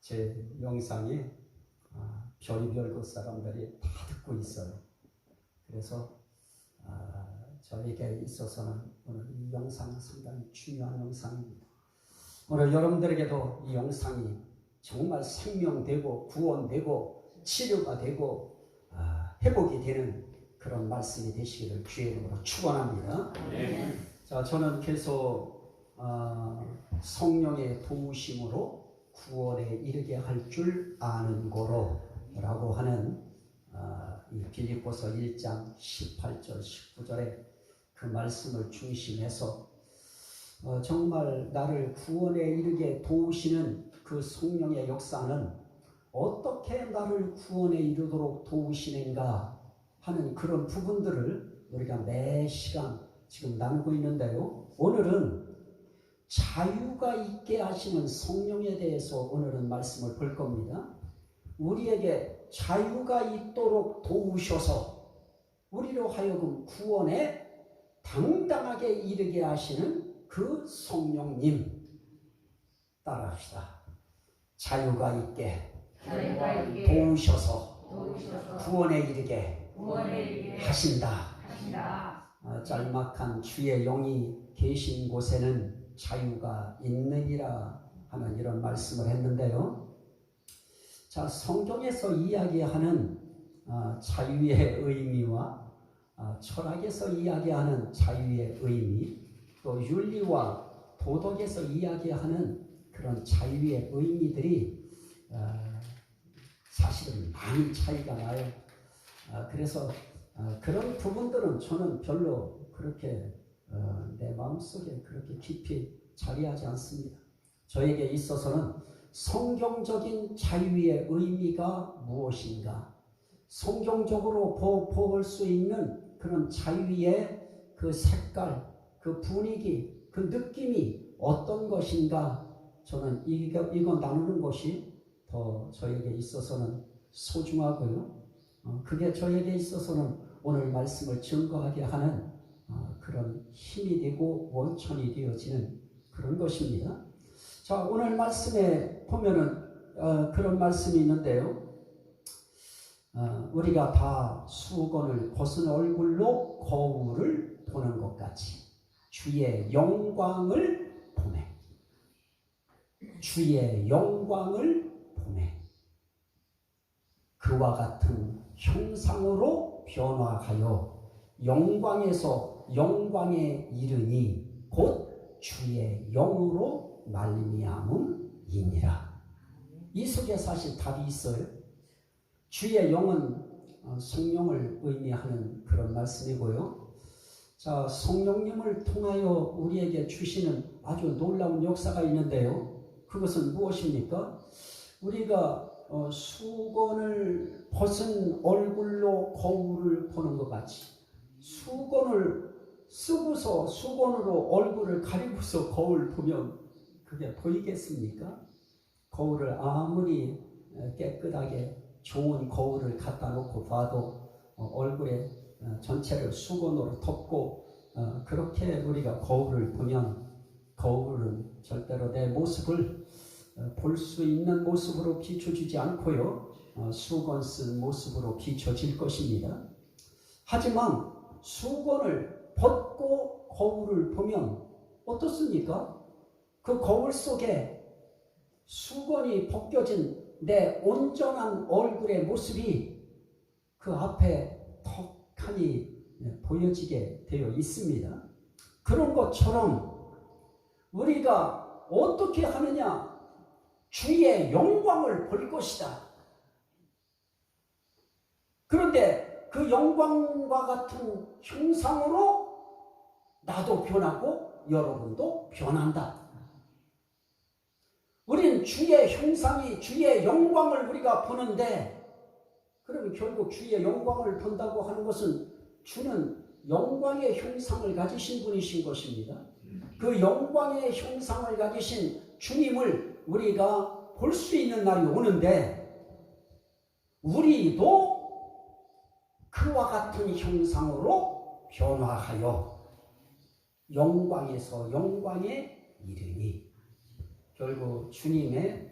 제 영상이 별의별 그 사람들이 다 듣고 있어요. 그래서 저에게 있어서는 오늘 이 영상은 상당히 중요한 영상입니다. 오늘 여러분들에게도 이 영상이 정말 생명되고 구원되고 치료가 되고 회복이 되는 그런 말씀이 되시기를 주의 이름으로 축원합니다. 네. 자, 저는 계속 성령의 도우심으로 구원에 이르게 할 줄 아는 고로라고 하는 이 빌립보서 1장 18절 19절의 그 말씀을 중심해서 정말 나를 구원에 이르게 도우시는 그 성령의 역사는 어떻게 나를 구원에 이르도록 도우시는가 하는 그런 부분들을 우리가 매 시간 지금 나누고 있는데요. 오늘은 자유가 있게 하시는 성령에 대해서 오늘은 말씀을 볼 겁니다. 우리에게 자유가 있도록 도우셔서 우리로 하여금 구원에 당당하게 이르게 하시는 그 성령님 따라합시다. 자유가 있게 도우셔서 구원에 이르게 하신다. 짤막한 주의 영이 계신 곳에는 자유가 있느니라 하는 이런 말씀을 했는데요. 자, 성경에서 이야기하는 자유의 의미와 철학에서 이야기하는 자유의 의미, 또 윤리와 도덕에서 이야기하는 그런 자유의 의미들이 사실은 많이 차이가 나요. 그래서 그런 부분들은 저는 별로 그렇게 내 마음속에 그렇게 깊이 자리하지 않습니다. 저에게 있어서는 성경적인 자유의 의미가 무엇인가, 성경적으로 볼 수 있는 그런 자유의 그 색깔, 그 분위기, 그 느낌이 어떤 것인가, 저는 이거 나누는 것이 더 저에게 있어서는 소중하고요. 그게 저에게 있어서는 오늘 말씀을 증거하게 하는 그런 힘이 되고 원천이 되어지는 그런 것입니다. 자, 오늘 말씀에 보면은 그런 말씀이 있는데요. 우리가 다 수건을 벗은 얼굴로 거울을 보는 것 같이 주의 영광을 보매, 주의 영광을 보매 그와 같은 형상으로 변화하여 영광에서 영광에 이르니 곧 주의 영으로 말미암음이니라. 이 속에 사실 답이 있어요. 주의 영은 성령을 의미하는 그런 말씀이고요. 자, 성령님을 통하여 우리에게 주시는 아주 놀라운 역사가 있는데요. 그것은 무엇입니까? 우리가 수건을 벗은 얼굴로 거울을 보는 것 같이 수건을 쓰고서 수건으로 얼굴을 가리고서 거울 보면 그게 보이겠습니까? 거울을 아무리 깨끗하게 좋은 거울을 갖다 놓고 봐도 얼굴에 전체를 수건으로 덮고 그렇게 우리가 거울을 보면 거울은 절대로 내 모습을 볼 수 있는 모습으로 비춰주지 않고요. 수건 쓴 모습으로 비춰질 것입니다. 하지만 수건을 벗고 거울을 보면 어떻습니까? 그 거울 속에 수건이 벗겨진 내 온전한 얼굴의 모습이 그 앞에 턱하니 보여지게 되어 있습니다. 그런 것처럼 우리가 어떻게 하느냐? 주의 영광을 볼 것이다. 그런데 그 영광과 같은 형상으로 나도 변하고 여러분도 변한다. 우리는 주의 형상이 주의 영광을 우리가 보는데, 그러면 결국 주의 영광을 본다고 하는 것은 주는 영광의 형상을 가지신 분이신 것입니다. 그 영광의 형상을 가지신 주님을 우리가 볼 수 있는 날이 오는데, 우리도 그와 같은 형상으로 변화하여 영광에서 영광에 이르니 결국 주님의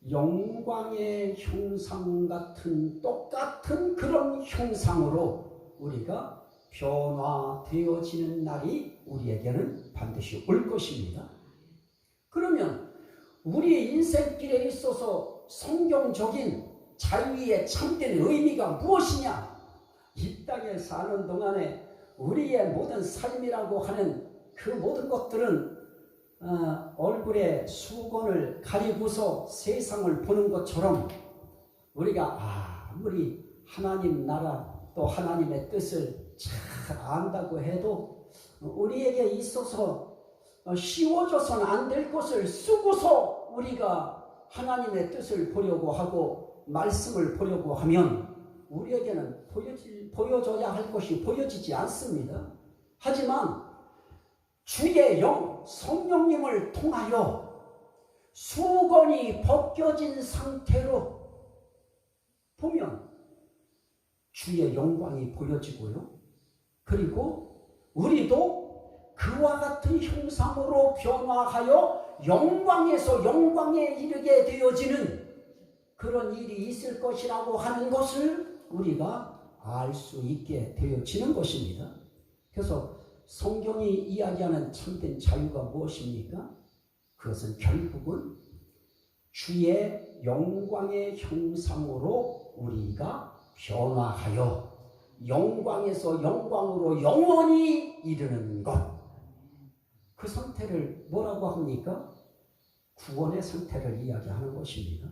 영광의 형상 같은 똑같은 그런 형상으로 우리가 변화되어지는 날이 우리에게는 반드시 올 것입니다. 그러면 우리의 인생길에 있어서 성경적인 자유의 참된 의미가 무엇이냐? 이 땅에 사는 동안에 우리의 모든 삶이라고 하는 그 모든 것들은 얼굴에 수건을 가리고서 세상을 보는 것처럼 우리가 아무리 하나님 나라 또 하나님의 뜻을 잘 안다고 해도 우리에게 있어서 쉬워져서는 안 될 것을 쓰고서 우리가 하나님의 뜻을 보려고 하고 말씀을 보려고 하면 우리에게는 보여줘야 할 것이 보여지지 않습니다. 하지만 주의 영 성령님을 통하여 수건이 벗겨진 상태로 보면 주의 영광이 보여지고요. 그리고 우리도 그와 같은 형상으로 변화하여 영광에서 영광에 이르게 되어지는 그런 일이 있을 것이라고 하는 것을 우리가 알 수 있게 되어지는 것입니다. 그래서 성경이 이야기하는 참된 자유가 무엇입니까? 그것은 결국은 주의 영광의 형상으로 우리가 변화하여 영광에서 영광으로 영원히 이르는 것. 그 상태를 뭐라고 합니까? 구원의 상태를 이야기하는 것입니다.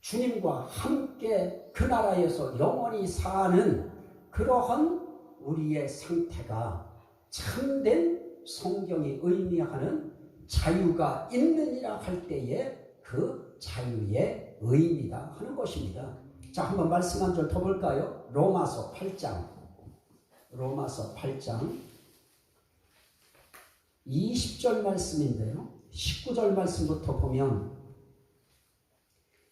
주님과 함께 그 나라에서 영원히 사는 그러한 우리의 상태가 참된 성경이 의미하는 자유가 있느니라 할 때에 그 자유의 의미다 하는 것입니다. 자, 한번 말씀 한 절 더 볼까요? 로마서 8장 20절 말씀인데요. 19절 말씀부터 보면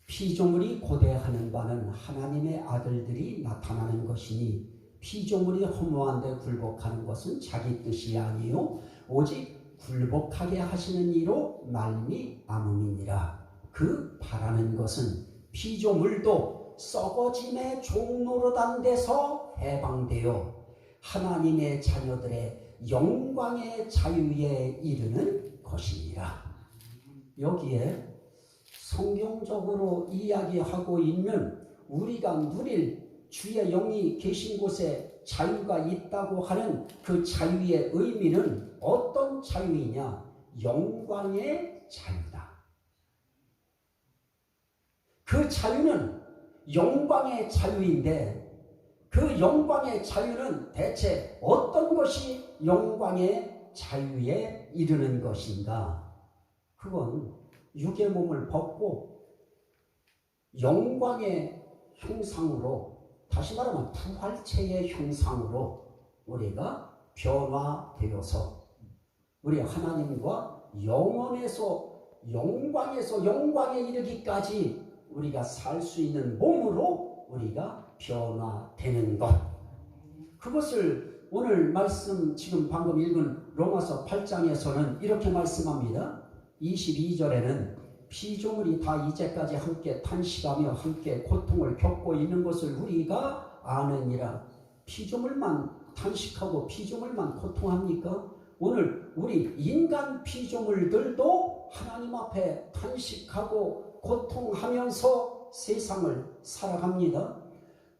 피조물이 고대하는 바는 하나님의 아들들이 나타나는 것이니 피조물이 허무한 데 굴복하는 것은 자기 뜻이 아니요 오직 굴복하게 하시는 이로 말미암음이니라. 그 바라는 것은 피조물도 썩어짐의 종노릇한 데서 해방되어 하나님의 자녀들의 영광의 자유에 이르는 것이니라. 여기에 성경적으로 이야기하고 있는 우리가 누릴 주의 영이 계신 곳에 자유가 있다고 하는 그 자유의 의미는 어떤 자유이냐? 영광의 자유다. 그 자유는 영광의 자유인데 그 영광의 자유는 대체 어떤 것이 영광의 자유에 이르는 것인가? 그건 육의 몸을 벗고 영광의 형상으로, 다시 말하면 부활체의 형상으로 우리가 변화되어서 우리 하나님과 영원에서 영광에 이르기까지 우리가 살 수 있는 몸으로 우리가 변화되는 것. 그것을 오늘 말씀 지금 방금 읽은 로마서 8장에서는 이렇게 말씀합니다. 22절에는 피조물이 다 이제까지 함께 탄식하며 함께 고통을 겪고 있는 것을 우리가 아느니라. 피조물만 탄식하고 피조물만 고통합니까? 오늘 우리 인간 피조물들도 하나님 앞에 탄식하고 고통하면서 세상을 살아갑니다.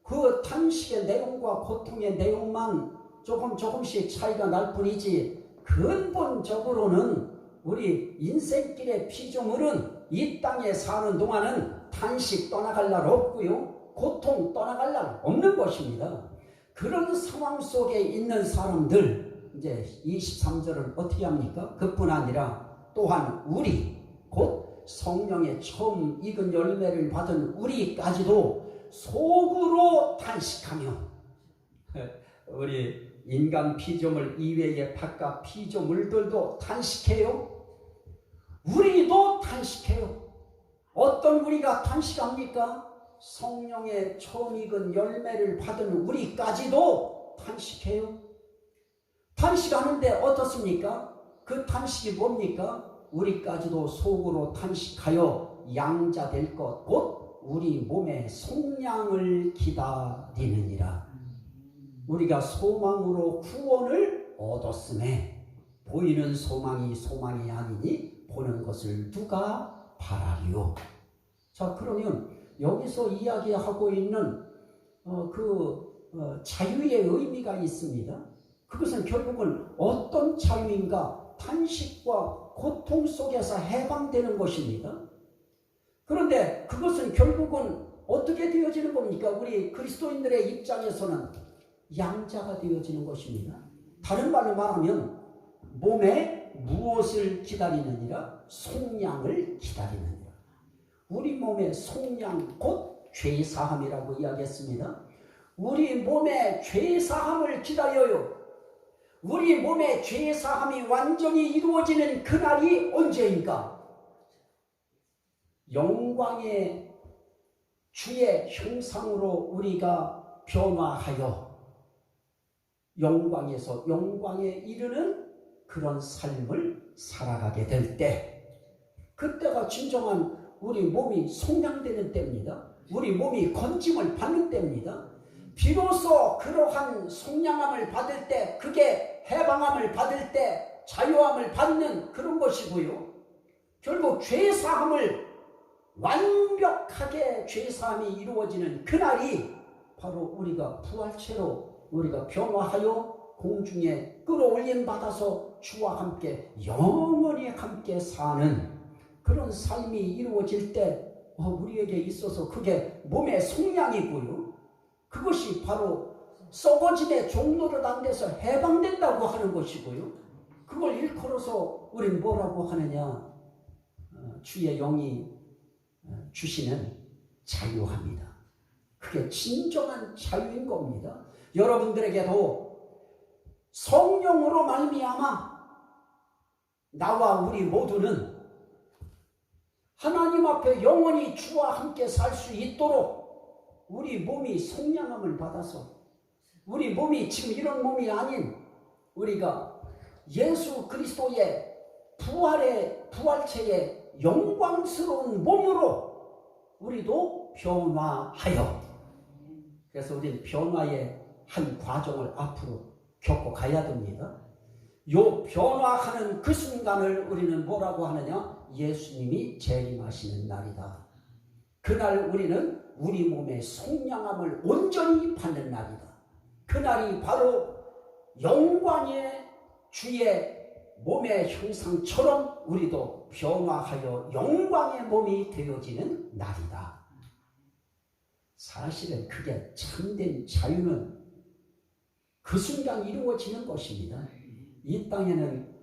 그 탄식의 내용과 고통의 내용만 조금씩 차이가 날 뿐이지 근본적으로는 우리 인생길의 피조물은 이 땅에 사는 동안은 탄식 떠나갈 날 없고요, 고통 떠나갈 날 없는 것입니다. 그런 상황 속에 있는 사람들, 이제 23절은 어떻게 합니까? 그뿐 아니라 또한 우리 곧 성령의 처음 익은 열매를 받은 우리까지도 속으로 탄식하며, 우리 인간 피조물 이외의 바깥 피조물들도 탄식해요. 우리도 탄식해요. 어떤 우리가 탄식합니까? 성령의 처음 익은 열매를 받은 우리까지도 탄식해요. 탄식하는데 어떻습니까? 그 탄식이 뭡니까? 우리까지도 속으로 탄식하여 양자 될 것 곧 우리 몸의 속량을 기다리느니라. 우리가 소망으로 구원을 얻었음에 보이는 소망이 소망이 아니니 보는 것을 누가 바라리요. 자, 그러면 여기서 이야기하고 있는 자유의 의미가 있습니다. 그것은 결국은 어떤 자유인가? 탄식과 고통 속에서 해방되는 것입니다. 그런데 그것은 결국은 어떻게 되어지는 겁니까? 우리 그리스도인들의 입장에서는 양자가 되어지는 것입니다. 다른 말로 말하면 몸에 무엇을 기다리느니라? 속량을 기다리느니라. 우리 몸의 속량 곧 죄사함이라고 이야기했습니다. 우리 몸의 죄사함을 기다려요. 우리 몸의 죄사함이 완전히 이루어지는 그날이 언제인가? 영광의 주의 형상으로 우리가 변화하여 영광에서 영광에 이르는 그런 삶을 살아가게 될 때, 그때가 진정한 우리 몸이 속량되는 때입니다. 우리 몸이 건짐을 받는 때입니다. 비로소 그러한 속량함을 받을 때, 그게 해방함을 받을 때 자유함을 받는 그런 것이고요. 결국 죄사함을 완벽하게 죄사함이 이루어지는 그날이 바로 우리가 부활체로 우리가 변화하여 공중에 끌어올림 받아서 주와 함께 영원히 함께 사는 그런 삶이 이루어질 때 우리에게 있어서 그게 몸의 속량이고요. 그것이 바로 썩어짐의 종로를 안 돼서 해방된다고 하는 것이고요. 그걸 일컬어서 우린 뭐라고 하느냐? 주의 영이 주시는 자유합니다. 그게 진정한 자유인 겁니다. 여러분들에게도 성령으로 말미암아 나와 우리 모두는 하나님 앞에 영원히 주와 함께 살 수 있도록 우리 몸이 속량함을 받아서 우리 몸이 지금 이런 몸이 아닌 우리가 예수 그리스도의 부활체의 영광스러운 몸으로 우리도 변화하여, 그래서 우리는 변화의 한 과정을 앞으로 겪고 가야 됩니다. 요 변화하는 그 순간을 우리는 뭐라고 하느냐? 예수님이 재림하시는 날이다. 그날 우리는 우리 몸의 속량함을 온전히 받는 날이다. 그날이 바로 영광의 주의 몸의 형상처럼 우리도 변화하여 영광의 몸이 되어지는 날이다. 사실은 그게 참된 자유는 그 순간 이루어지는 것입니다. 이 땅에는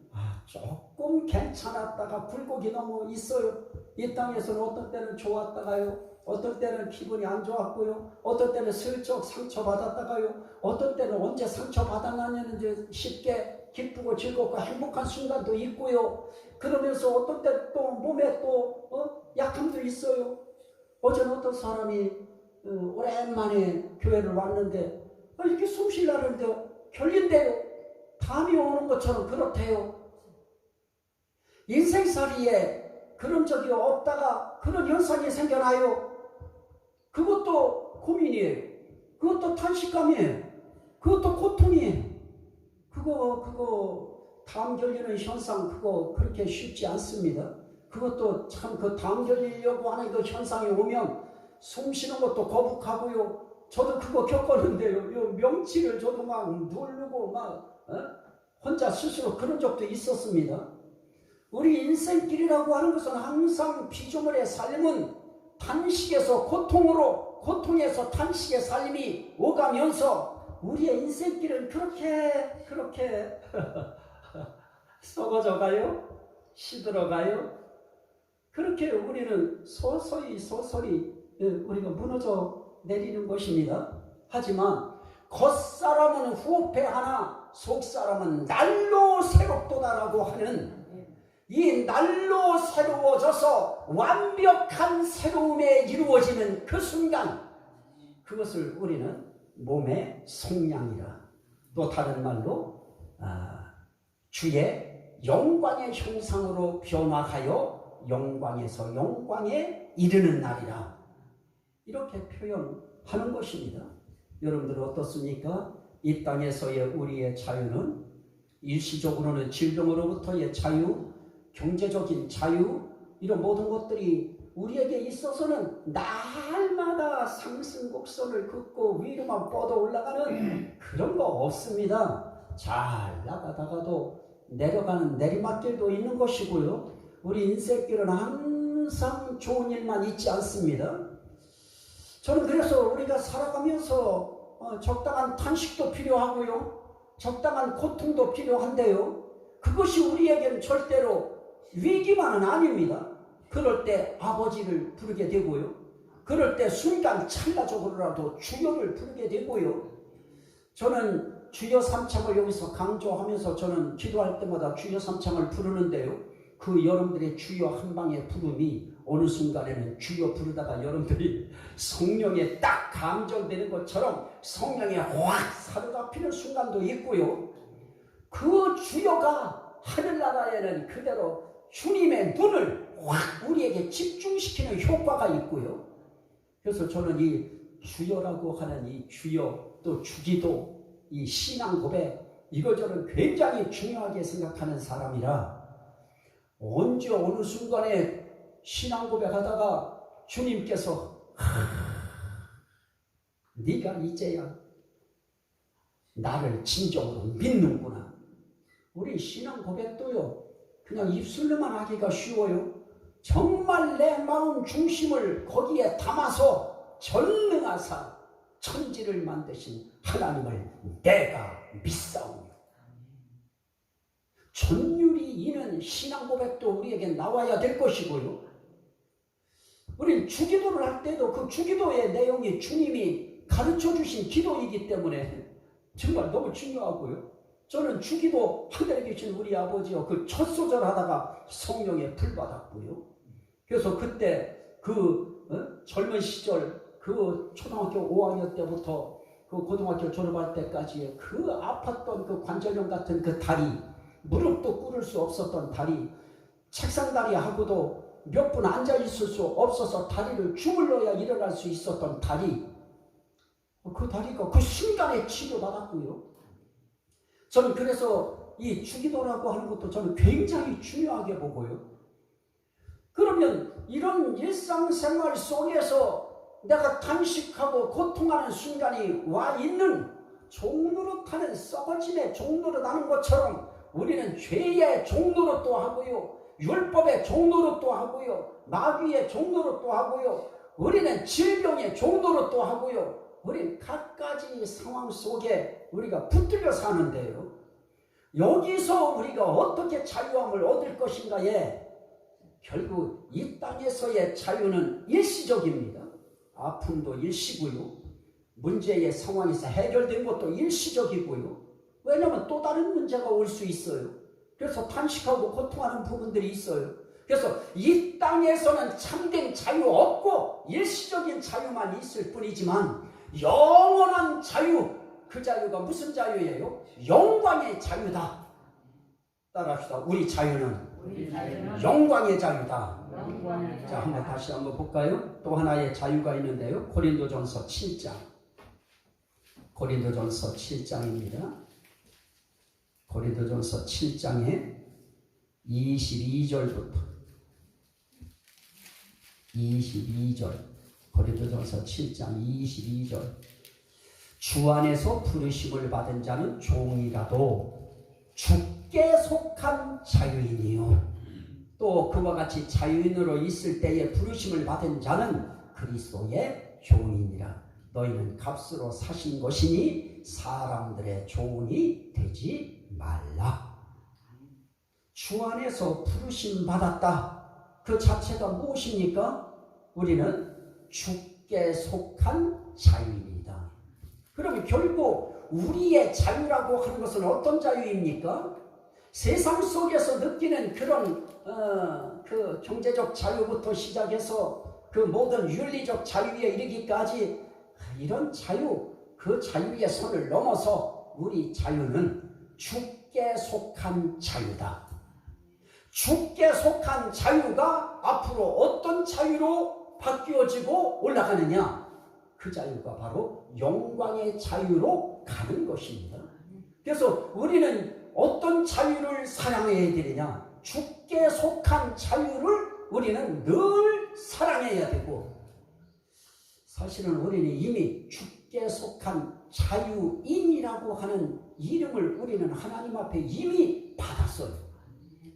조금 괜찮았다가 굴곡이 너무 있어요. 이 땅에서는 어떤 때는 좋았다가요, 어떤 때는 기분이 안 좋았고요, 어떤 때는 슬쩍 상처받았다가요, 어떤 때는 언제 상처받았냐는지 쉽게 기쁘고 즐겁고 행복한 순간도 있고요. 그러면서 어떤 때 또 몸에 또 약함도 있어요. 어제는 어떤 사람이 오랜만에 교회를 왔는데 이렇게 숨 쉬려는데 결린대요. 담이 오는 것처럼 그렇대요. 인생살이에 그런 적이 없다가 그런 현상이 생겨나요. 그것도 고민이에요. 그것도 탄식감이에요. 그것도 고통이에요. 그거 담 결리는 현상, 그거 그렇게 쉽지 않습니다. 그것도 참 그 담 결리려고 하는 그 현상이 오면 숨 쉬는 것도 거북하고요. 저도 그거 겪었는데요. 요 명치를 저도 막 누르고 혼자 스스로 그런 적도 있었습니다. 우리 인생길이라고 하는 것은 항상 피조물의 삶은 탄식에서 고통으로, 고통에서 탄식의 삶이 오가면서 우리의 인생길은 그렇게 썩어져 가요? 시들어 가요? 그렇게 우리는 서서히 우리가 무너져 내리는 것입니다. 하지만 겉사람은 후패하나 속사람은 날로 새롭도다라고 하는 이 날로 새로워져서 완벽한 새로움에 이루어지는 그 순간, 그것을 우리는 몸의 속량이라, 또 다른 말로 주의 영광의 형상으로 변화하여 영광에서 영광에 이르는 날이라. 이렇게 표현하는 것입니다. 여러분들 어떻습니까? 이 땅에서의 우리의 자유는 일시적으로는 질병으로부터의 자유, 경제적인 자유, 이런 모든 것들이 우리에게 있어서는 날마다 상승곡선을 긋고 위로만 뻗어 올라가는 그런 거 없습니다. 잘 나가다가도 내려가는 내리막길도 있는 것이고요. 우리 인생길은 항상 좋은 일만 있지 않습니다. 저는 그래서 우리가 살아가면서 적당한 탄식도 필요하고요. 적당한 고통도 필요한데요. 그것이 우리에게는 절대로 위기만은 아닙니다. 그럴 때 아버지를 부르게 되고요. 그럴 때 순간 찰나적으로라도 주여를 부르게 되고요. 저는 주여 삼창을 여기서 강조하면서 저는 기도할 때마다 주여 삼창을 부르는데요. 그 여러분들의 주여 한 방의 부름이 어느 순간에는 주여 부르다가 여러분들이 성령에 딱 감정되는 것처럼 성령에 확 사로잡히는 순간도 있고요. 그 주여가 하늘나라에는 그대로 주님의 눈을 확 우리에게 집중시키는 효과가 있고요. 그래서 저는 이 주여라고 하는 이 주여 또 주기도 이 신앙 고백 이거 저는 굉장히 중요하게 생각하는 사람이라 언제 어느 순간에 신앙 고백하다가 주님께서 네가 이제야 나를 진정으로 믿는구나. 우리 신앙 고백도요 그냥 입술로만 하기가 쉬워요. 정말 내 마음 중심을 거기에 담아서 전능하사 천지를 만드신 하나님을 내가 믿사오며 전율이 있는 신앙 고백도 우리에게 나와야 될 것이고요. 우리는 주기도를 할 때도 그 주기도의 내용이 주님이 가르쳐 주신 기도이기 때문에 정말 너무 중요하고요. 저는 주기도 하늘에 계신 우리 아버지요 그 첫 소절 하다가 성령에 불 받았고요. 그래서 그때 젊은 시절 그 초등학교 5학년 때부터 그 고등학교 졸업할 때까지 그 아팠던 그 관절염 같은 그 다리, 무릎도 꿇을 수 없었던 다리, 책상 다리 하고도 몇 분 앉아 있을 수 없어서 다리를 주물러야 일어날 수 있었던 다리, 그 다리가 그 순간에 치료받았고요. 저는 그래서 이 주기도라고 하는 것도 저는 굉장히 중요하게 보고요. 그러면 이런 일상생활 속에서 내가 탄식하고 고통하는 순간이 와 있는 종노릇하는 썩어짐의 종노릇하는 것처럼 우리는 죄의 종노릇도 하고요. 율법의 종노릇도 하고요. 마귀의 종노릇도 하고요. 우리는 질병의 종노릇도 하고요. 우리는 갖가지 상황 속에 우리가 붙들려 사는데요. 여기서 우리가 어떻게 자유함을 얻을 것인가에 결국 이 땅에서의 자유는 일시적입니다. 아픔도 일시고요. 문제의 상황에서 해결된 것도 일시적이고요. 왜냐하면 또 다른 문제가 올 수 있어요. 그래서 탄식하고 고통하는 부분들이 있어요. 그래서 이 땅에서는 참된 자유 없고 일시적인 자유만 있을 뿐이지만 영원한 자유, 그 자유가 무슨 자유예요? 영광의 자유다. 따라합시다. 우리 자유는 영광의 자유다. 자, 한번 다시 한번 볼까요? 또 하나의 자유가 있는데요. 고린도전서 7장. 고린도전서 7장입니다. 고린도전서 7장에 22절부터 22절. 고린도전서 7장 22절. 주 안에서 부르심을 받은 자는 종이라도 주께 속한 자유인이요. 또 그와 같이 자유인으로 있을 때에 부르심을 받은 자는 그리스도의 종이니라. 너희는 값으로 사신 것이니 사람들의 종이 되지 말라. 주 안에서 부르심 받았다. 그 자체가 무엇입니까? 우리는 주께 속한 자유입니다. 그러면 결국 우리의 자유라고 하는 것은 어떤 자유입니까? 세상 속에서 느끼는 그런 그 경제적 자유부터 시작해서 그 모든 윤리적 자유에 이르기까지 이런 자유, 그 자유의 선을 넘어서 우리 자유는 주께 속한 자유다. 주께 속한 자유가 앞으로 어떤 자유로 바뀌어지고 올라가느냐? 그 자유가 바로 영광의 자유로 가는 것입니다. 그래서 우리는 어떤 자유를 사랑해야 되느냐? 주께 속한 자유를 우리는 늘 사랑해야 되고, 사실은 우리는 이미 주께 속한 자유인이라고 하는 이름을 우리는 하나님 앞에 이미 받았어요.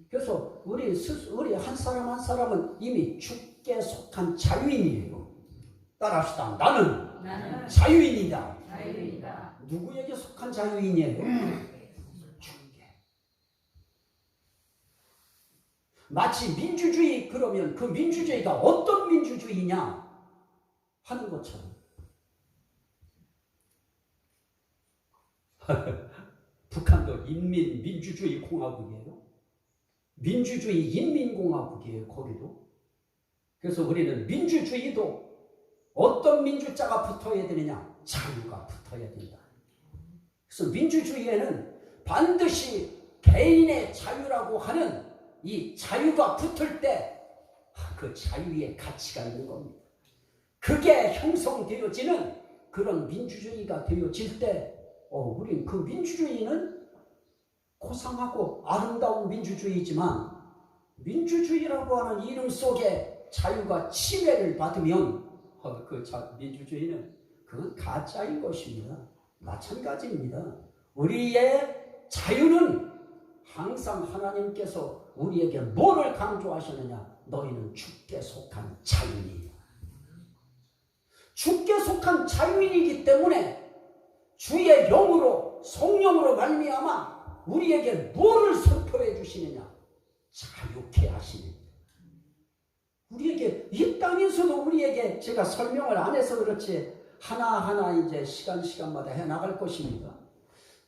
그래서 우리 한 사람 한 사람은 이미 주께 속한 자유인이에요. 따라합시다. 나는 자유인이다. 누구에게 속한 자유인이에요? 주께. 마치 민주주의 그러면 그 민주주의가 어떤 민주주의냐 하는 것처럼 북한도 인민민주주의 공화국이에요. 민주주의 인민공화국이에요. 거기도. 그래서 우리는 민주주의도 어떤 민주자가 붙어야 되느냐? 자유가 붙어야 된다. 그래서 민주주의에는 반드시 개인의 자유라고 하는 이 자유가 붙을 때 그 자유의 가치가 있는 겁니다. 그게 형성되어지는 그런 민주주의가 되어질 때 우린 그 민주주의는 고상하고 아름다운 민주주의지만 민주주의라고 하는 이름 속에 자유가 침해를 받으면 그 민주주의는 그건 가짜인 것입니다. 마찬가지입니다. 우리의 자유는 항상 하나님께서 우리에게 뭐를 강조하셨느냐? 너희는 주께 속한 자유인이다. 주께 속한 자유인이기 때문에 주의 영으로 성령으로 말미암아 우리에게 뭐를 선포해 주시느냐? 자유케 하시는. 우리에게 이 땅에서도 우리에게 제가 설명을 안 해서 그렇지 하나하나 이제 시간마다 해 나갈 것입니다.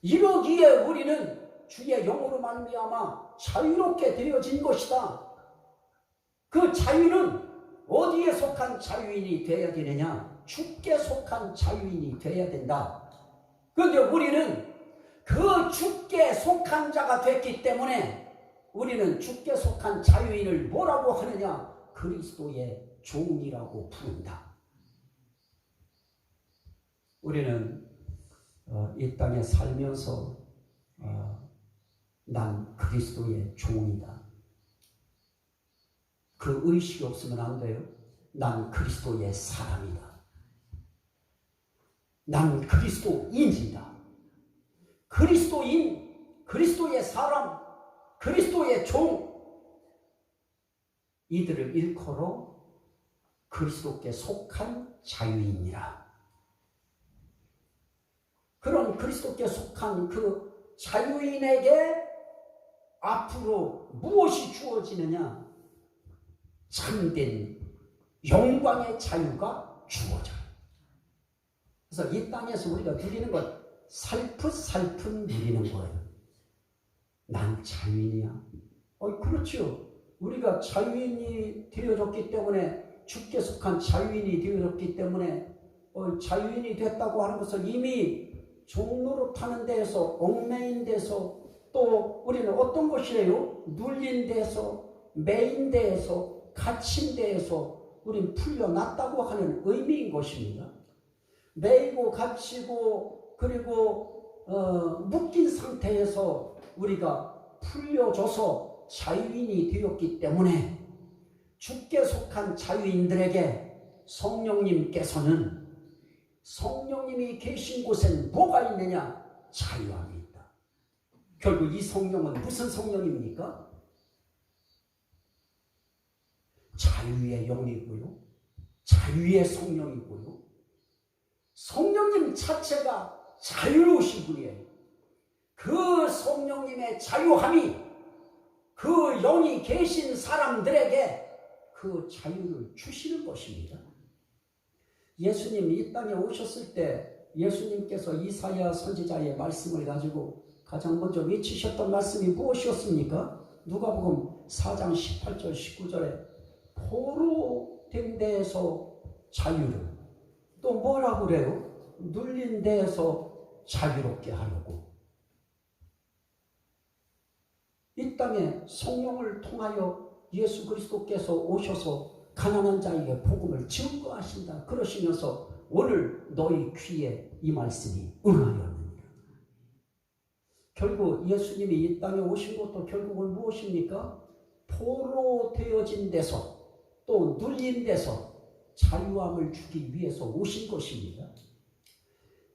이러기에 우리는 주의 영으로 말미암아 자유롭게 되어진 것이다. 그 자유는 어디에 속한 자유인이 되어야 되느냐? 주께 속한 자유인이 되어야 된다. 그런데 우리는 그 주께 속한 자가 됐기 때문에 우리는 주께 속한 자유인을 뭐라고 하느냐? 그리스도의 종이라고 부른다. 우리는 이 땅에 살면서 난 그리스도의 종이다. 그 의식이 없으면 안 돼요. 난 그리스도의 사람이다. 난 그리스도인이다. 그리스도인, 그리스도의 사람, 그리스도의 종, 이들을 일컬어 그리스도께 속한 자유인이라. 그런 그리스도께 속한 그 자유인에게 앞으로 무엇이 주어지느냐? 참된 영광의 자유가 주어져요. 그래서 이 땅에서 우리가 누리는 것 살풋살풋 누리는 거예요. 난 자유인이야. 그렇죠. 우리가 자유인이 되어졌기 때문에 주께 속한 자유인이 되어졌기 때문에 자유인이 됐다고 하는 것은 이미 종노릇하는 데에서 얽매인 데서 또 우리는 어떤 것이에요? 눌린 데에서 매인 데에서 갇힌 데에서 우린 풀려났다고 하는 의미인 것입니다. 매이고 갇히고 그리고 묶인 상태에서 우리가 풀려져서 자유인이 되었기 때문에 주께 속한 자유인들에게 성령님께서는 성령님이 계신 곳엔 뭐가 있느냐? 자유함이 있다. 결국 이 성령은 무슨 성령입니까? 자유의 영이고요. 자유의 성령이고요. 성령님 자체가 자유로우신 분이에요. 그 성령님의 자유함이 그 영이 계신 사람들에게 그 자유를 주시는 것입니다. 예수님이 이 땅에 오셨을 때 예수님께서 이사야 선지자의 말씀을 가지고 가장 먼저 외치셨던 말씀이 무엇이었습니까? 누가복음 4장 18절 19절에 포로된 데에서 자유를, 또 뭐라고 그래요? 눌린 데에서 자유롭게 하려고. 이 땅에 성령을 통하여 예수 그리스도께서 오셔서 가난한 자에게 복음을 증거하신다. 그러시면서 오늘 너희 귀에 이 말씀이 응하였느니라. 결국 예수님이 이 땅에 오신 것도 결국은 무엇입니까? 포로되어진 데서 또 눌린 데서 자유함을 주기 위해서 오신 것입니다.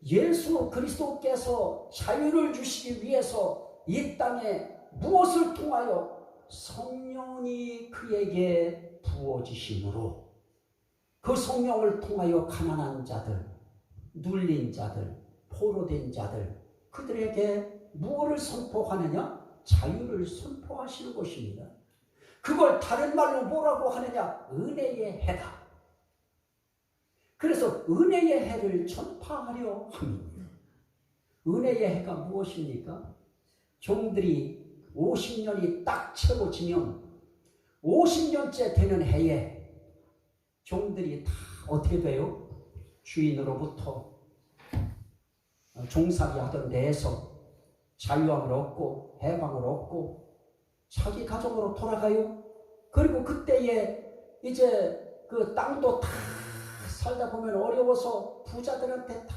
예수 그리스도께서 자유를 주시기 위해서 이 땅에 무엇을 통하여 성령이 그에게 부어지심으로 그 성령을 통하여 가난한 자들, 눌린 자들, 포로된 자들 그들에게 무엇을 선포하느냐? 자유를 선포하시는 것입니다. 그걸 다른 말로 뭐라고 하느냐? 은혜의 해다. 그래서 은혜의 해를 전파하려 합니다. 은혜의 해가 무엇입니까? 종들이 50년이 딱 채워지면 50년째 되는 해에 종들이 다 어떻게 돼요? 주인으로부터 종살이 하던 데에서 자유함을 얻고 해방을 얻고 자기 가정으로 돌아가요. 그리고 그때에 이제 그 땅도 다 살다 보면 어려워서 부자들한테 다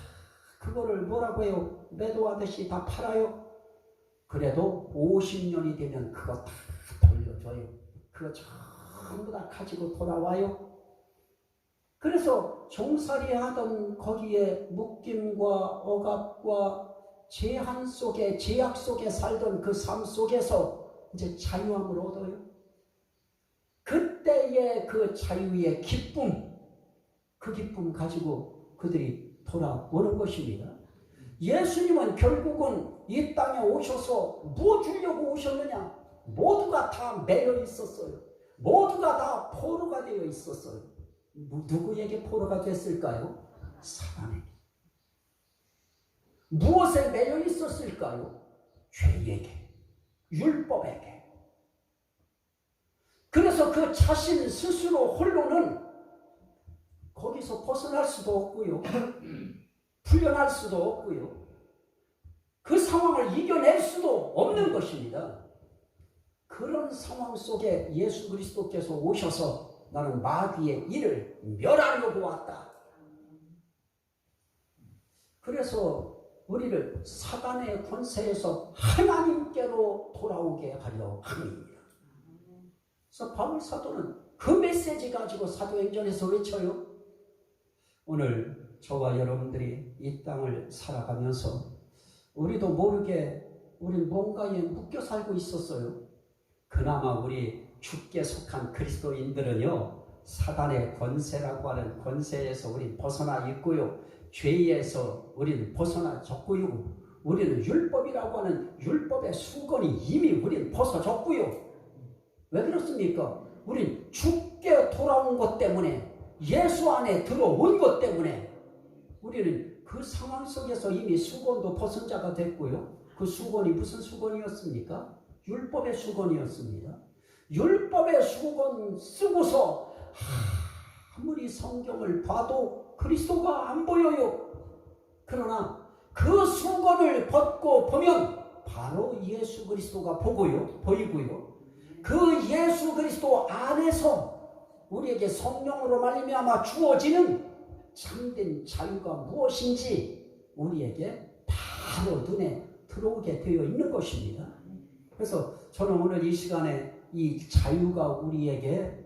그거를 뭐라고 해요? 매도하듯이 다 팔아요. 그래도 50년이 되면 그거 다 돌려줘요. 그거 전부 다 가지고 돌아와요. 그래서 종살이 하던 거기에 묶임과 억압과 제한 속에 제약 속에 살던 그 삶 속에서 이제 자유함을 얻어요. 그때의 그 자유의 기쁨, 그 기쁨 가지고 그들이 돌아오는 것입니다. 예수님은 결국은 이 땅에 오셔서 뭐 주려고 오셨느냐? 모두가 다 매여 있었어요. 모두가 다 포로가 되어 있었어요. 누구에게 포로가 됐을까요? 사단에게. 무엇에 매여 있었을까요? 죄에게, 율법에게. 그래서 그 자신 스스로 홀로는 거기서 벗어날 수도 없고요. 풀려날 수도 없고요. 그 상황을 이겨낼 수도 없는 것입니다. 그런 상황 속에 예수 그리스도께서 오셔서 나는 마귀의 일을 멸하려고 왔다. 그래서 우리를 사단의 권세에서 하나님께로 돌아오게 하려 합니다. 그래서 바울 사도는 그 메시지 가지고 사도행전에서 외쳐요. 오늘 저와 여러분들이 이 땅을 살아가면서 우리도 모르게 우린 뭔가에 묶여 살고 있었어요. 그나마 우리 주께 속한 그리스도인들은요, 사단의 권세라고 하는 권세에서 우린 벗어나 있고요, 죄에서 우리는 벗어나졌고요, 우리는 율법이라고 하는 율법의 수건이 이미 우리는 벗어졌고요. 왜 그렇습니까? 우린 주께 돌아온 것 때문에, 예수 안에 들어온 것 때문에 우리는 그 상황 속에서 이미 수건도 벗은 자가 됐고요. 그 수건이 무슨 수건이었습니까? 율법의 수건이었습니다. 율법의 수건 쓰고서 아무리 성경을 봐도 그리스도가 안 보여요. 그러나 그 수건을 벗고 보면 바로 예수 그리스도가 보이고요. 그 예수 그리스도 안에서 우리에게 성령으로 말미암아 주어지는 참된 자유가 무엇인지 우리에게 바로 눈에 들어오게 되어 있는 것입니다. 그래서 저는 오늘 이 시간에 이 자유가 우리에게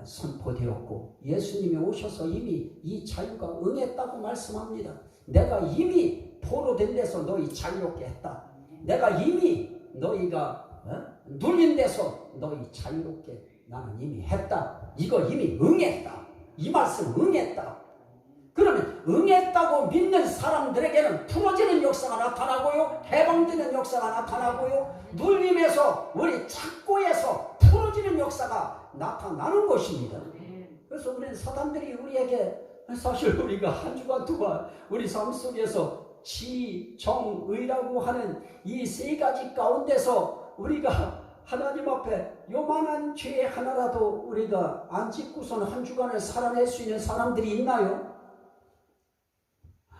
선포되었고 예수님이 오셔서 이미 이 자유가 응했다고 말씀합니다. 내가 이미 포로된 데서 너희 자유롭게 했다. 내가 이미 너희가 눌린 데서 너희 자유롭게 나는 이미 했다. 이거 이미 응했다. 이 말씀 응했다. 그러면 응했다고 믿는 사람들에게는 풀어지는 역사가 나타나고요, 해방되는 역사가 나타나고요, 눌림에서 우리 착고에서 풀어지는 역사가 나타나는 것입니다. 그래서 우리는 사람들이 우리에게 사실 우리가 한 주간 두간 우리 삶 속에서 지, 정, 의라고 하는 이 세 가지 가운데서 우리가 하나님 앞에 요만한 죄 하나라도 우리가 안 짓고서는 한 주간을 살아낼 수 있는 사람들이 있나요?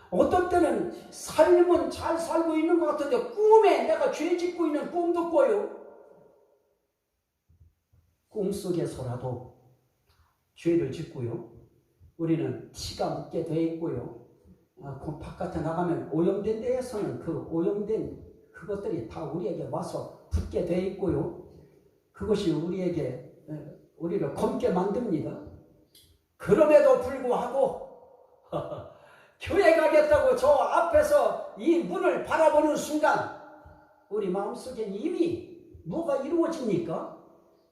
어떤 때는 삶은 잘 살고 있는 것 같은데 꿈에 내가 죄 짓고 있는 꿈도 꿔요. 꿈속에서라도 죄를 짓고요. 우리는 티가 묻게 돼 있고요. 그 바깥에 나가면 오염된 데에서는 그 오염된 그것들이 다 우리에게 와서 붙게 돼 있고요. 그것이 우리를 검게 만듭니다. 그럼에도 불구하고 교회 가겠다고 저 앞에서 이 문을 바라보는 순간 우리 마음속에 이미 뭐가 이루어집니까?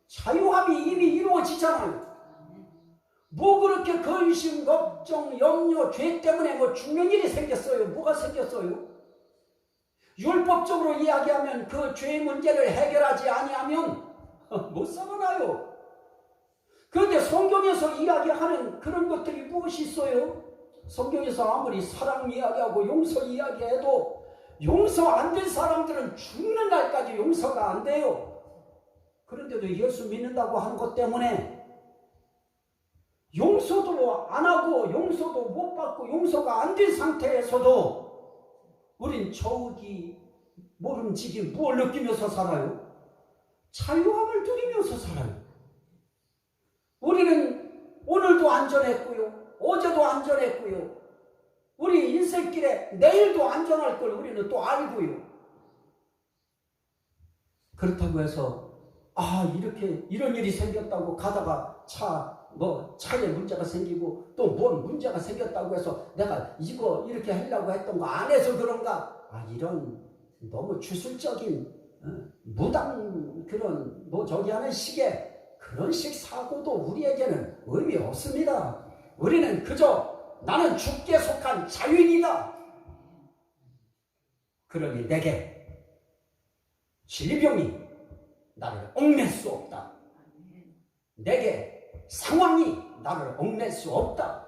자유함이 이미 이루어지잖아요. 뭐 그렇게 근심, 걱정, 염려, 죄 때문에 뭐 죽는 일이 생겼어요? 뭐가 생겼어요? 율법적으로 이야기하면 그 죄의 문제를 해결하지 아니하면 못 살아나요. 그런데 성경에서 이야기하는 그런 것들이 무엇이 있어요? 성경에서 아무리 사랑 이야기하고 용서 이야기해도 용서 안 된 사람들은 죽는 날까지 용서가 안 돼요. 그런데도 예수 믿는다고 하는 것 때문에 용서도 안 하고 용서도 못 받고 용서가 안 된 상태에서도 우린 저기 모름지기 뭘 느끼면서 살아요? 자유함을 누리면서 살아요. 우리는 오늘도 안전했고요. 어제도 안전했고요. 우리 인생길에 내일도 안전할 걸 우리는 또 알고요. 그렇다고 해서 이렇게 이런 일이 생겼다고 가다가 차에 문제가 생기고 또 뭔 문제가 생겼다고 해서 내가 이거 이렇게 하려고 했던 거 안 해서 그런가? 이런 너무 주술적인 무당 그런 저기 하는 식의 그런 식 사고도 우리에게는 의미 없습니다. 우리는 그저 나는 주께 속한 자유인이다. 그러니 내게 질병이 나를 얽맬 수 없다. 내게 상황이 나를 얽맬 수 없다.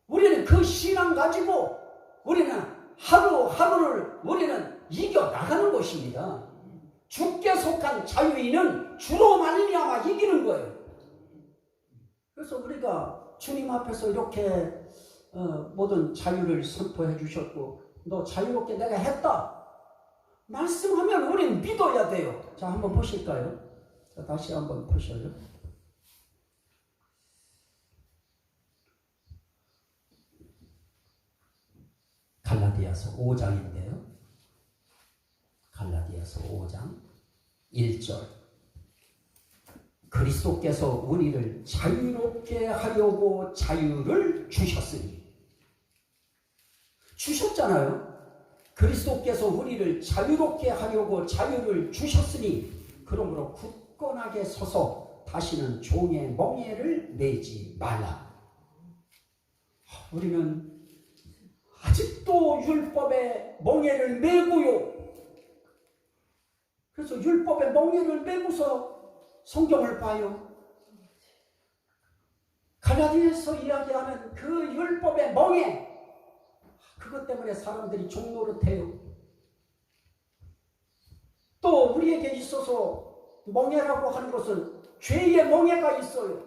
우리는 그 신앙 가지고 우리는 하루하루를 우리는 이겨나가는 것입니다. 주께 속한 자유인은 주로 말미암아 이기는 거예요. 그래서 우리가 주님 앞에서 이렇게 모든 자유를 선포해 주셨고 너 자유롭게 내가 했다 말씀하면 우리는 믿어야 돼요. 자, 한번 보실까요? 자, 다시 한번 보셔요. 갈라디아서 5장인데요. 갈라디아서 5장 1절. 그리스도께서 우리를 자유롭게 하려고 자유를 주셨잖아요. 그리스도께서 우리를 자유롭게 하려고 자유를 주셨으니 그러므로 굳건하게 서서 다시는 종의 멍에를 매지 말라. 우리는 아직도 율법의 멍에를 매고요. 그래서 율법의 멍에를 매고서 성경을 봐요. 갈라디아서 이야기하는 그 율법의 멍에 그것 때문에 사람들이 종노릇해요. 또 우리에게 있어서 멍에라고 하는 것은 죄의 멍에가 있어요.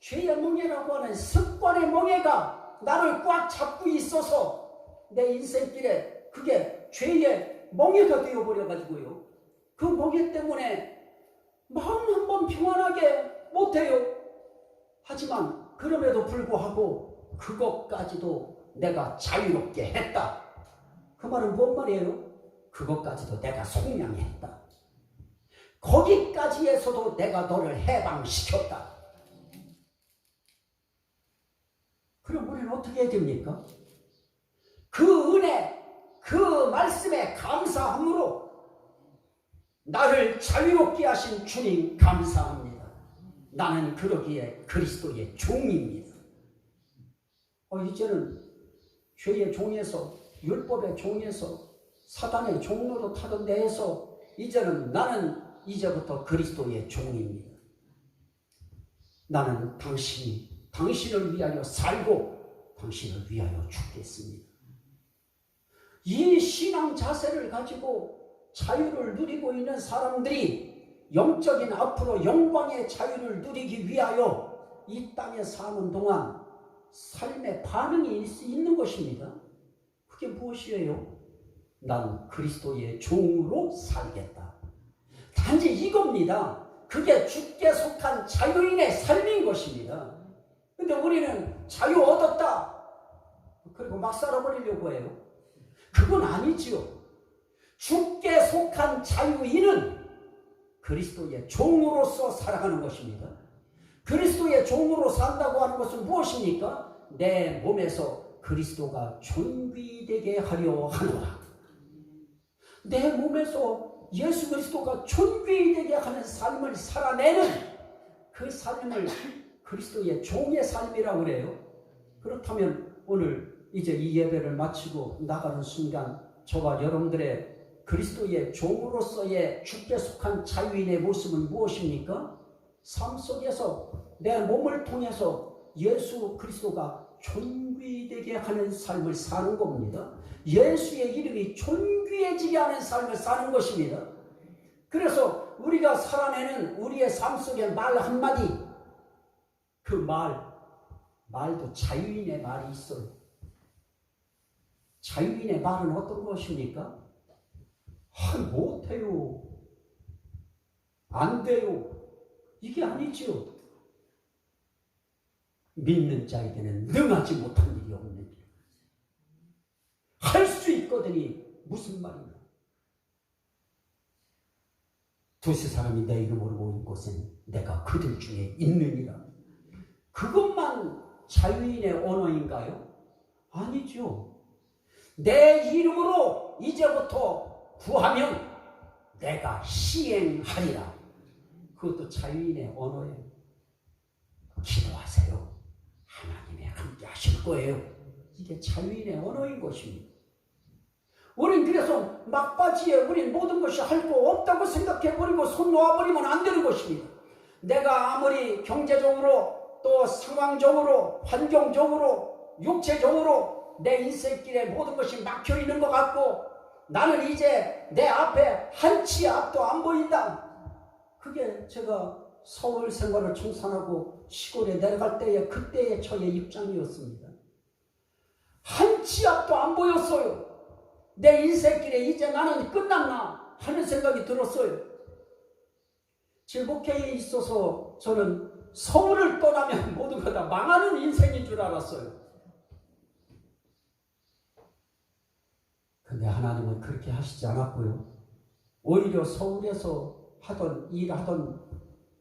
죄의 멍에라고 하는 습관의 멍에가 나를 꽉 잡고 있어서 내 인생길에 그게 죄의 멍에가 되어버려가지고요. 그 멍에 때문에 마음 한번 평안하게 못해요. 하지만 그럼에도 불구하고 그것까지도 내가 자유롭게 했다. 그 말은 뭔 말이에요? 그것까지도 내가 속량했다. 거기까지에서도 내가 너를 해방시켰다. 그럼 우리는 어떻게 해야 됩니까? 그 은혜, 그 말씀에 감사함으로 나를 자유롭게 하신 주님 감사합니다. 나는 그러기에 그리스도의 종입니다. 이제는 죄의 종에서 율법의 종에서 사단의 종로로 타던 데에서 이제는 나는 이제부터 그리스도의 종입니다. 나는 당신을 위하여 살고 당신을 위하여 죽겠습니다. 이 신앙 자세를 가지고 자유를 누리고 있는 사람들이 영적인 앞으로 영광의 자유를 누리기 위하여 이 땅에 사는 동안 삶의 반응이 있는 것입니다. 그게 무엇이에요? 난 그리스도의 종으로 살겠다. 단지 이겁니다. 그게 주께 속한 자유인의 삶인 것입니다. 근데 우리는 자유 얻었다 그리고 막 살아버리려고 해요. 그건 아니지요. 주께 속한 자유인은 그리스도의 종으로서 살아가는 것입니다. 그리스도의 종으로 산다고 하는 것은 무엇입니까? 내 몸에서 그리스도가 존귀되게 하려 하노라. 내 몸에서 예수 그리스도가 존귀되게 하는 삶을 살아내는 그 삶을 그리스도의 종의 삶이라고 그래요. 그렇다면 오늘 이제 이 예배를 마치고 나가는 순간 저와 여러분들의 그리스도의 종으로서의 주께 속한 자유인의 모습은 무엇입니까? 삶 속에서 내 몸을 통해서 예수 그리스도가 존귀되게 하는 삶을 사는 겁니다. 예수의 이름이 존귀해지게 하는 삶을 사는 것입니다. 그래서 우리가 살아내는 우리의 삶 속에 말 한마디, 그 말도 자유인의 말이 있어요. 자유인의 말은 어떤 것입니까? 못해요. 안 돼요. 이게 아니죠. 믿는 자에게는 능하지 못한 일이 없는 일. 할 수 있거든이 무슨 말인가? 두세 사람이 내 이름으로 모인 곳엔 내가 그들 중에 있느니라. 그것만 자유인의 언어인가요? 아니죠. 내 이름으로 이제부터 구하면 내가 시행하리라. 그것도 자유인의 언어예요. 기도하세요. 하나님이 함께 하실 거예요. 이게 자유인의 언어인 것입니다. 우린 그래서 막바지에 우린 모든 것이 할 거 없다고 생각해버리고 손 놓아버리면 안 되는 것입니다. 내가 아무리 경제적으로 또 상황적으로 환경적으로 육체적으로 내 인생길에 모든 것이 막혀 있는 것 같고 나는 이제 내 앞에 한 치 앞도 안 보인다. 그게 제가 서울 생활을 청산하고 시골에 내려갈 때의 그때의 저의 입장이었습니다. 한 치 앞도 안 보였어요. 내 인생길에 이제 나는 끝났나 하는 생각이 들었어요. 제 목회에 있어서 저는 서울을 떠나면 모든 거 다 망하는 인생인 줄 알았어요. 근데 하나님은 그렇게 하시지 않았고요. 오히려 서울에서 일하던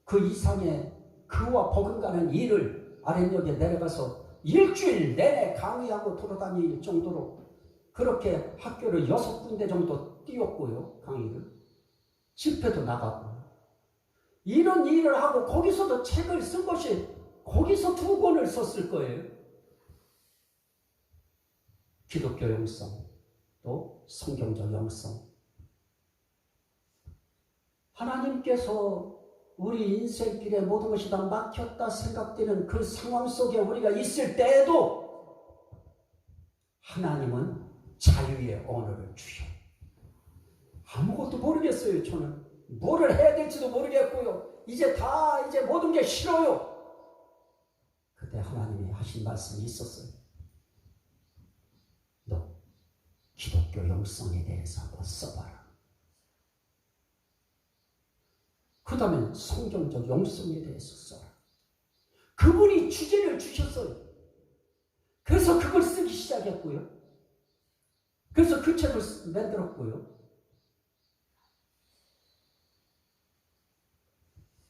그 이상의 그와 버금가는 일을 아랫역에 내려가서 일주일 내내 강의하고 돌아다닐 정도로 그렇게 학교를 6군데 정도 뛰었고요. 강의를. 집회도 나가고. 이런 일을 하고 거기서도 책을 쓴 것이 거기서 2권을 썼을 거예요. 기독교 영성, 또 성경적 영성. 하나님께서 우리 인생길에 모든 것이 다 막혔다 생각되는 그 상황 속에 우리가 있을 때에도 하나님은 자유의 언어를 주셔. 아무것도 모르겠어요. 저는 뭐를 해야 될지도 모르겠고요. 이제 모든 게 싫어요. 그때 하나님이 하신 말씀이 있었어요. 너 기독교 영성에 대해서 한번 써봐라. 그 다음에 성경적 영성에 대해서 써라. 그분이 주제를 주셨어요. 그래서 그걸 쓰기 시작했고요. 그래서 그 책을 만들었고요.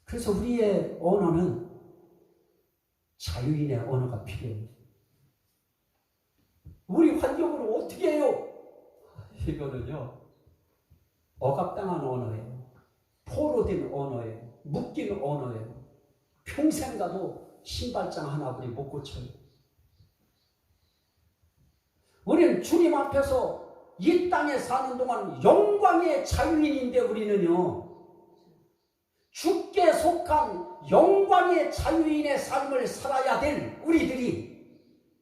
그래서 우리의 언어는 자유인의 언어가 필요해요. 우리 환경으로 어떻게 해요? 이거는요, 억압당한 언어예요. 포로된 언어예요. 묶인 언어예요. 평생 가도 신발장 하나 우리 못 고쳐요. 우리는 주님 앞에서 이 땅에 사는 동안 영광의 자유인인데 우리는요, 주께 속한 영광의 자유인의 삶을 살아야 될 우리들이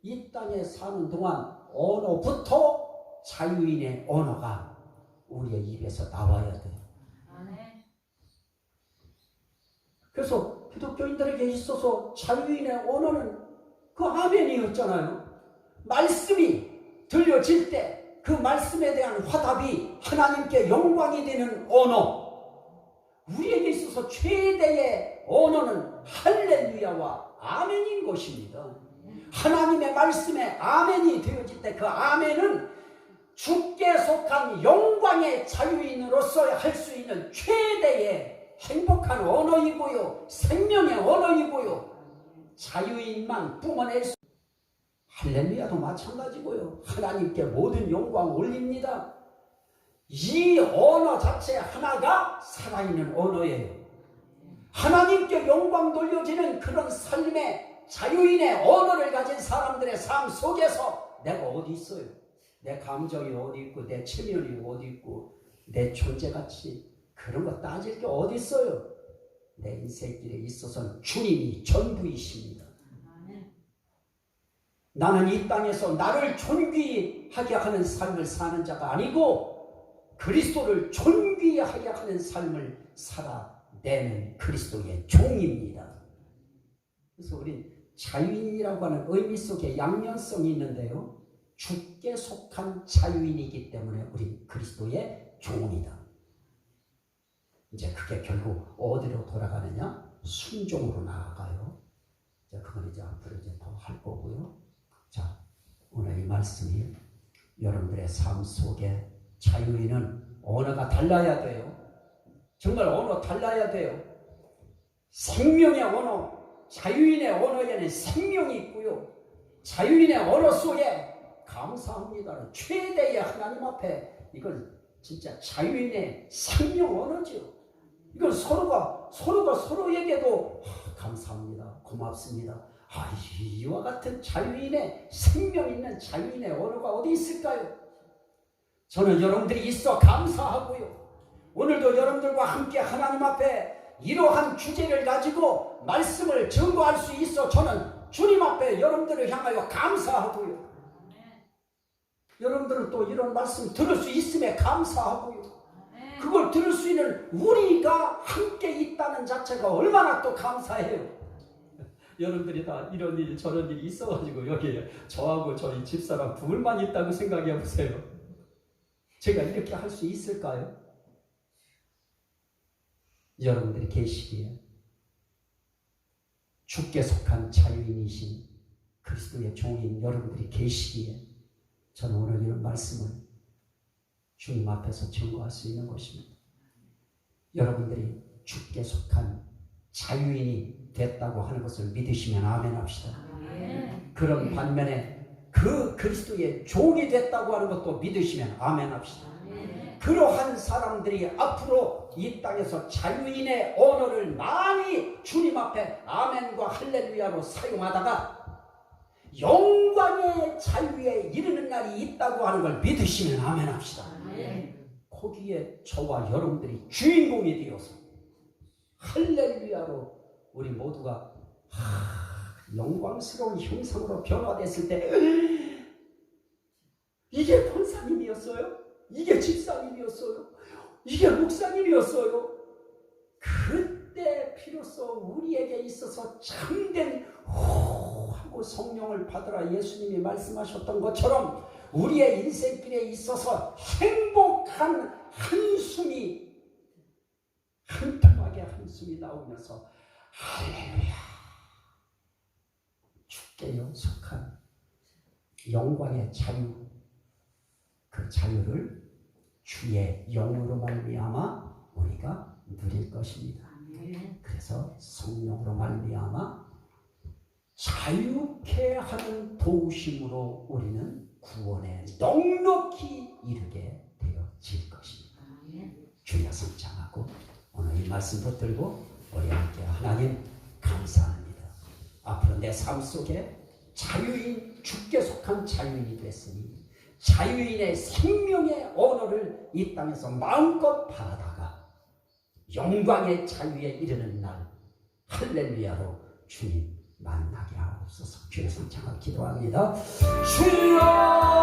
이 땅에 사는 동안 언어부터 자유인의 언어가 우리의 입에서 나와야 돼요. 그래서 기독교인들에게 있어서 자유인의 언어는 그 아멘이었잖아요. 말씀이 들려질 때 그 말씀에 대한 화답이 하나님께 영광이 되는 언어. 우리에게 있어서 최대의 언어는 할렐루야와 아멘인 것입니다. 하나님의 말씀에 아멘이 되어질 때 그 아멘은 주께 속한 영광의 자유인으로서 할 수 있는 최대의 행복한 언어이고요, 생명의 언어이고요, 자유인만 뿜어낼 수. 할렐루야도 마찬가지고요. 하나님께 모든 영광 올립니다. 이 언어 자체 하나가 살아있는 언어예요. 하나님께 영광 돌려지는 그런 삶의 자유인의 언어를 가진 사람들의 삶 속에서 내가 어디 있어요? 내 감정이 어디 있고, 내 체면이 어디 있고, 내 존재가치, 그런 거 따질 게 어디 있어요? 내 인생길에 있어서는 주님이 전부이십니다. 나는 이 땅에서 나를 존귀하게 하는 삶을 사는 자가 아니고 그리스도를 존귀하게 하는 삶을 살아내는 그리스도의 종입니다. 그래서 우린 자유인이라고 하는 의미 속에 양면성이 있는데요, 주께 속한 자유인이기 때문에 우린 그리스도의 종이다. 이제 그게 결국 어디로 돌아가느냐? 순종으로 나아가요. 그건 이제 앞으로 이제 더 할 거고요. 자, 오늘 이 말씀이 여러분들의 삶 속에 자유인은 언어가 달라야 돼요. 정말 언어 달라야 돼요. 생명의 언어, 자유인의 언어에는 생명이 있고요, 자유인의 언어 속에 감사합니다, 최대의 하나님 앞에, 이건 진짜 자유인의 생명 언어죠. 이건 서로가 서로에게도 감사합니다, 고맙습니다. 이와 같은 자유인의 생명 있는 자유인의 언어가 어디 있을까요? 저는 여러분들이 있어 감사하고요. 오늘도 여러분들과 함께 하나님 앞에 이러한 주제를 가지고 말씀을 증거할 수 있어 저는 주님 앞에 여러분들을 향하여 감사하고요. 여러분들은 또 이런 말씀 들을 수 있음에 감사하고요. 그걸 들을 수 있는 우리가 함께 있다는 자체가 얼마나 또 감사해요. 여러분들이 다 이런 일 저런 일이 있어가지고 여기에 저하고 저희 집사람 둘만 있다고 생각해 보세요. 제가 이렇게 할 수 있을까요? 여러분들이 계시기에 주께 속한 자유인이신 그리스도의 종인 여러분들이 계시기에 저는 오늘 이런 말씀을 주님 앞에서 증거할 수 있는 것입니다. 여러분들이 주께 속한 자유인이 됐다고 하는 것을 믿으시면 아멘 합시다. 그런 반면에 그 그리스도의 종이 됐다고 하는 것도 믿으시면 아멘 합시다. 그러한 사람들이 앞으로 이 땅에서 자유인의 언어를 많이 주님 앞에 아멘과 할렐루야로 사용하다가 영광의 자유에 이르는 날이 있다고 하는 걸 믿으시면 아멘 합시다. 거기에 저와 여러분들이 주인공이 되어서 할렐루야로 우리 모두가 영광스러운 형상으로 변화됐을 때 이게 권사님이었어요? 이게 집사님이었어요? 이게 목사님이었어요? 그때 비로소 우리에게 있어서 참된 하고 성령을 받으라 예수님이 말씀하셨던 것처럼 우리의 인생길에 있어서 행복한 한숨이 한tum하게 한숨이 나오면서 할렐루야, 주께 속한 영광의 자유, 그 자유를 주의 영으로 말미암아 우리가 누릴 것입니다. 그래서 성령으로 말미암아 자유케 하는 도우심으로 우리는 구원에 넉넉히 이르게 되어질 것입니다. 주여 성장하고 오늘 이 말씀 붙들고 우리 함께 하나님 감사합니다. 앞으로 내 삶 속에 자유인, 주께 속한 자유인이 됐으니 자유인의 생명의 언어를 이 땅에서 마음껏 바라다가 영광의 자유에 이르는 날 할렐루야로 주님 만나게 하옵소서. 주여 성창을 기도합니다. 주여